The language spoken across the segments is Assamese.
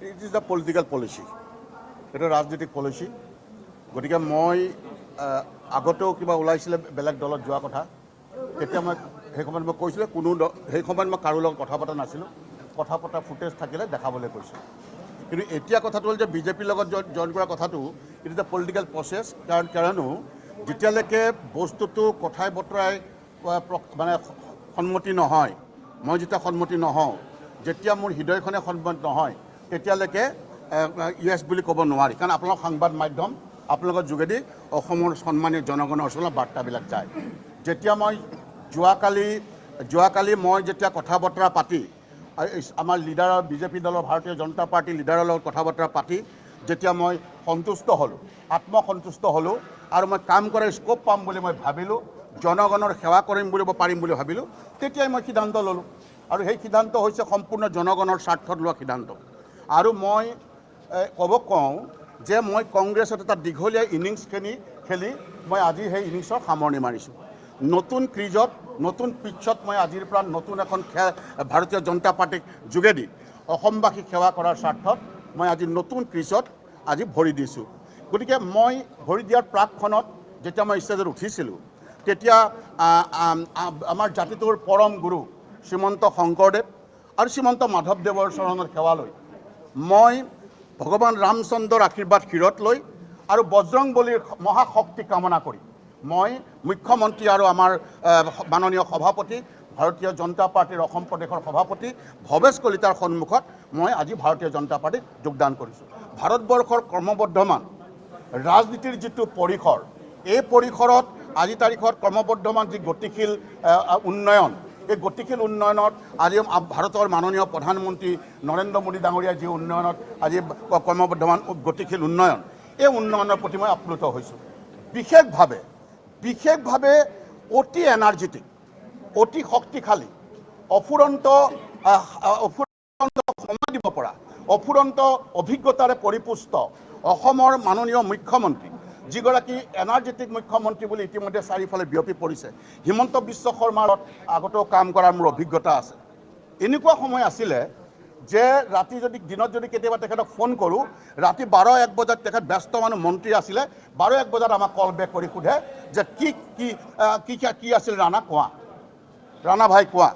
It is the political policy, এটা ৰাজনৈতিক পলিচি। গতিকে মই আগতেও কিবা ওলাইছিলে বেলেগ দলত যোৱা কথা, তেতিয়া মই সেই সময়ত মই কৈছিলোঁ সেই সময়ত মই কাৰো লগত কথা পতা নাছিলোঁ, কথা পতা ফুটেজ থাকিলে দেখাবলৈ কৈছোঁ। কিন্তু এতিয়া কথাটো হ'ল যে বিজেপিৰ লগত জইন কৰা কথাটো it is the political process. কিয়নো যেতিয়ালৈকে বস্তুটো কথাই বতৰাই মানে সন্মতি নহয়, মই যেতিয়া সন্মতি নহওঁ, যেতিয়া মোৰ হৃদয়খনে সন্মত নহয়, তেতিয়ালৈকে ইয়েছ বুলি ক'ব নোৱাৰি। কাৰণ আপোনালোক সংবাদ মাধ্যম, আপোনালোকৰ যোগেদি অসমৰ সন্মানীয় জনগণৰ ওচৰলৈ বাৰ্তাবিলাক যায়। যেতিয়া মই যোৱাকালি মই যেতিয়া কথা বতৰা পাতি আমাৰ লিডাৰৰ বিজেপি দলৰ ভাৰতীয় জনতা পাৰ্টীৰ লিডাৰৰ লগত কথা বতৰা পাতি যেতিয়া মই সন্তুষ্ট হ'লোঁ, আত্মসন্তুষ্ট হ'লোঁ, আৰু মই কাম কৰাৰ স্ক'প পাম বুলি মই ভাবিলোঁ, জনগণৰ সেৱা কৰিম বুলি পাৰিম বুলি ভাবিলোঁ, তেতিয়াই মই সিদ্ধান্ত ল'লোঁ। আৰু সেই সিদ্ধান্ত হৈছে সম্পূৰ্ণ জনগণৰ স্বাৰ্থত লোৱা সিদ্ধান্ত। আৰু মই কওঁ যে মই কংগ্ৰেছত এটা দীঘলীয়া ইনিংছ খেলি মই আজি সেই ইনিংছৰ সামৰণি মাৰিছোঁ। নতুন ক্ৰিজত, নতুন পিটছত মই আজিৰ পৰা নতুন এখন ভাৰতীয় জনতা পাৰ্টীক যোগেদি অসমবাসীক সেৱা কৰাৰ স্বাৰ্থত মই আজি নতুন ক্ৰিজত আজি ভৰি দিছোঁ। গতিকে মই ভৰি দিয়াৰ প্ৰাকখনত যেতিয়া মই ষ্টেজত উঠিছিলোঁ, তেতিয়া আমাৰ জাতিটোৰ পৰম গুৰু শ্ৰীমন্ত শংকৰদেৱ আৰু শ্ৰীমন্ত মাধৱদেৱৰ চৰণত সেৱা লৈ মই ভগৱান ৰামচন্দ্ৰৰ আশীৰ্বাদ শিৰত লৈ আৰু বজৰংবলীৰ মহাশক্তি কামনা কৰি মই মুখ্যমন্ত্ৰী আৰু আমাৰ মাননীয় সভাপতি ভাৰতীয় জনতা পাৰ্টীৰ অসম প্ৰদেশৰ সভাপতি ভৱেশ কলিতাৰ সন্মুখত মই আজি ভাৰতীয় জনতা পাৰ্টীত যোগদান কৰিছোঁ। ভাৰতবৰ্ষৰ ক্ৰমবৰ্ধমান ৰাজনীতিৰ যিটো পৰিসৰ, এই পৰিসৰত আজি তাৰিখত ক্ৰমবৰ্ধমান যি গতিশীল উন্নয়ন, এই গতিশীল উন্নয়নত আজি ভাৰতৰ মাননীয় প্ৰধানমন্ত্ৰী নৰেন্দ্ৰ মোদী ডাঙৰীয়াই যি উন্নয়নত আজি ক্ৰমবৰ্ধমান গতিশীল উন্নয়ন, এই উন্নয়নৰ প্ৰতি মই আপ্লুত হৈছোঁ। বিশেষভাৱে অতি এনাৰ্জেটিক, অতি শক্তিশালী, অফুৰন্ত সময় দিব পৰা, অফুৰন্ত অভিজ্ঞতাৰে পৰিপুষ্ট অসমৰ মাননীয় মুখ্যমন্ত্ৰী, যিগৰাকী এনাৰ্জেটিক মুখ্যমন্ত্ৰী বুলি ইতিমধ্যে চাৰিওফালে বিয়পি পৰিছে। হিমন্ত বিশ্ব শৰ্মাৰ আগতেও কাম কৰাৰ মোৰ অভিজ্ঞতা আছে। এনেকুৱা সময় আছিলে যে দিনত যদি কেতিয়াবা তেখেতক ফোন কৰোঁ, ৰাতি 12-1 বজাত তেখেত ব্যস্ত মানুহ মন্ত্ৰী আছিলে, 12-1 বজাত আমাক কল বেক কৰি সোধে যে কি আছিল ৰাণা ভাই কোৱা।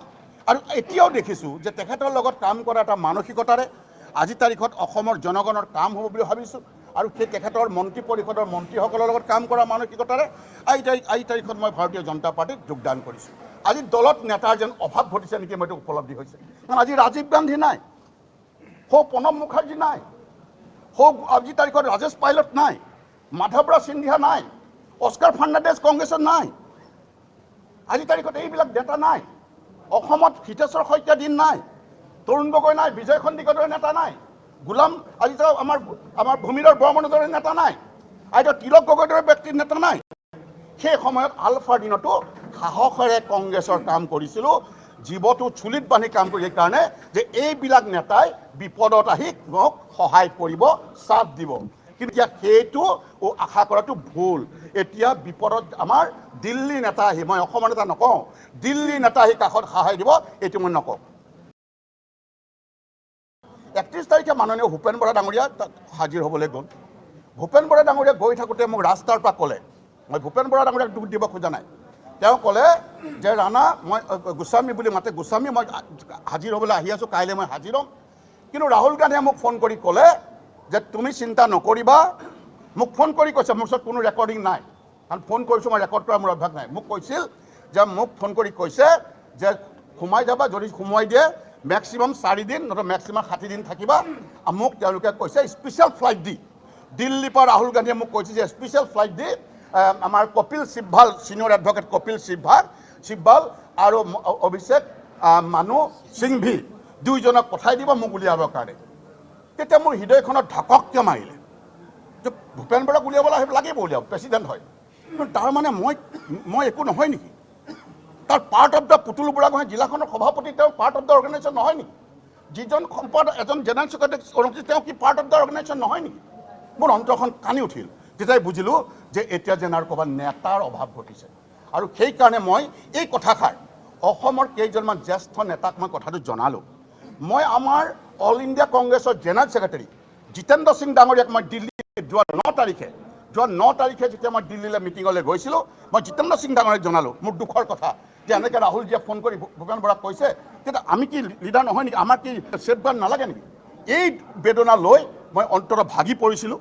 আৰু এতিয়াও দেখিছোঁ যে তেখেতৰ লগত কাম কৰা এটা মানসিকতাৰে আজি তাৰিখত অসমৰ জনগণৰ কাম হ'ব বুলি ভাবিছোঁ। আৰু সেই তেখেতৰ মন্ত্ৰী পৰিষদৰ মন্ত্ৰীসকলৰ লগত কাম কৰা মানসিকতাৰে আজি তাৰিখত মই ভাৰতীয় জনতা পাৰ্টীত যোগদান কৰিছোঁ। আজি দলত নেতাৰ যেন অভাৱ ঘটিছে নেকি মইতো উপলব্ধি হৈছে। কাৰণ আজি ৰাজীৱ গান্ধী নাই, সৌ প্ৰণৱ মুখাৰ্জী নাই, সৌ আজি তাৰিখত ৰাজেশ পাইলট নাই, মাধৱৰাজ সিন্ধিয়া নাই, অস্কাৰ ফাৰ্ণাণ্ডেজ কংগ্ৰেছত নাই, আজি তাৰিখত এইবিলাক নেতা নাই। অসমত হিতেশ্বৰ শইকীয়া দিন নাই, তৰুণ গগৈ নাই, বিজয় সন্দিকৰ দৰে নেতা নাই, আজি আমাৰ ভূমিধৰ বৰ্মনৰ দৰে নেতা নাই, আজি তিলক গগৈৰ দৰে ব্যক্তিৰ নেতা নাই। সেই সময়ত আলফাৰ দিনতো সাহসেৰে কংগ্ৰেছৰ কাম কৰিছিলোঁ, জীৱটো চুলিত বান্ধি কাম কৰি, সেইকাৰণে যে এইবিলাক নেতাই বিপদত আহি মোক সহায় কৰিব, চাথ দিব। কিন্তু এতিয়া সেইটো আশা কৰাটো ভুল। এতিয়া বিপদত আমাৰ দিল্লী নেতা আহি, মই অসমৰ নেতা নকওঁ, দিল্লী নেতা আহি কাষত সহায় দিব, এইটো মই নকওঁ। 31 তাৰিখে মাননীয় ভূপেন বৰা ডাঙৰীয়া তাত হাজিৰ হ'বলৈ গ'ল। ভূপেন বৰা ডাঙৰীয়া গৈ থাকোঁতে মোক ৰাস্তাৰ পৰা ক'লে, মই ভূপেন বৰা ডাঙৰীয়াক দুখ দিব খোজা নাই, তেওঁ ক'লে যে ৰাণা, মই গোস্বামী বুলি মাতে, গোস্বামী মই হাজিৰ হ'বলৈ আহি আছোঁ, কাইলৈ মই হাজিৰ হ'ম। কিন্তু ৰাহুল গান্ধীয়ে মোক ফোন কৰি ক'লে যে তুমি চিন্তা নকৰিবা। মোক ফোন কৰি কৈছে, মোৰ ওচৰত কোনো ৰেকৰ্ডিং নাই, কাৰণ ফোন কৰিছোঁ, মই ৰেকৰ্ড কৰা মোৰ অভ্যাস নাই। মোক কৈছিল যে মোক ফোন কৰি কৈছে যে সোমাই যাবা, যদি সোমোৱাই দিয়ে মেক্সিমাম 4 দিন, নহয় মেক্সিমাম 60 দিন থাকিবা। মোক তেওঁলোকে কৈছে স্পেচিয়েল ফ্লাইট দি, দিল্লীৰ পৰা ৰাহুল গান্ধীয়ে মোক কৈছে যে স্পেচিয়েল ফ্লাইট দি আমাৰ কপিল চিব্বাল, ছিনিয়ৰ এডভকেট কপিল চিব্বাল আৰু অভিষেক মানু সিংভি দুইজনক পঠাই দিব মোক উলিয়াবৰ কাৰণে। তেতিয়া মোৰ হৃদয়খনত ঢাকককৈ মাৰিলে যে ভূপেন বৰাক উলিয়াবলৈ উলিয়াব, প্ৰেচিডেণ্ট হয়। কিন্তু তাৰ মানে মই একো নহয় নেকি? তাৰ part of the Putul Burhagohain জিলাখনৰ সভাপতি, তেওঁ পাৰ্ট অফ দ্য অৰ্গেনাইজেশ্যন নহয় নেকি? যিজন সম্পাদক, এজন জেনেৰেল ছেক্ৰেটাৰী, তেওঁ কি পাৰ্ট অফ দ্য অৰ্গেনাইজেশ্যন নহয় নেকি? মোৰ অন্তৰখন কানি উঠিল, তেতিয়াই বুজিলোঁ যে এতিয়া যেন আৰু ক'ৰবাত নেতাৰ অভাৱ ঘটিছে। আৰু সেইকাৰণে মই এই কথাষাৰ অসমৰ কেইজনমান জ্যেষ্ঠ নেতাক মই কথাটো জনালোঁ। মই আমাৰ অল ইণ্ডিয়া কংগ্ৰেছৰ জেনেৰেল ছেক্ৰেটাৰী জিতেন্দ্ৰ সিং ডাঙৰীয়াক মই দিল্লীত যোৱা 9 তাৰিখে যেতিয়া মই দিল্লীলৈ মিটিঙলৈ গৈছিলোঁ, মই জিতেন্দ্ৰ সিং ডাঙৰীয়াক জনালোঁ মোৰ দুখৰ কথা যে এনেকৈ ৰাহুলজীয়ে ফোন কৰি ভূপেন বৰাক কৈছে কিন্তু আমি কি লিডাৰ নহয় নেকি, আমাৰ কি ছেফগাৰ্ড নালাগে নেকি? এই বেদনা লৈ মই অন্তৰত ভাগি পৰিছিলোঁ।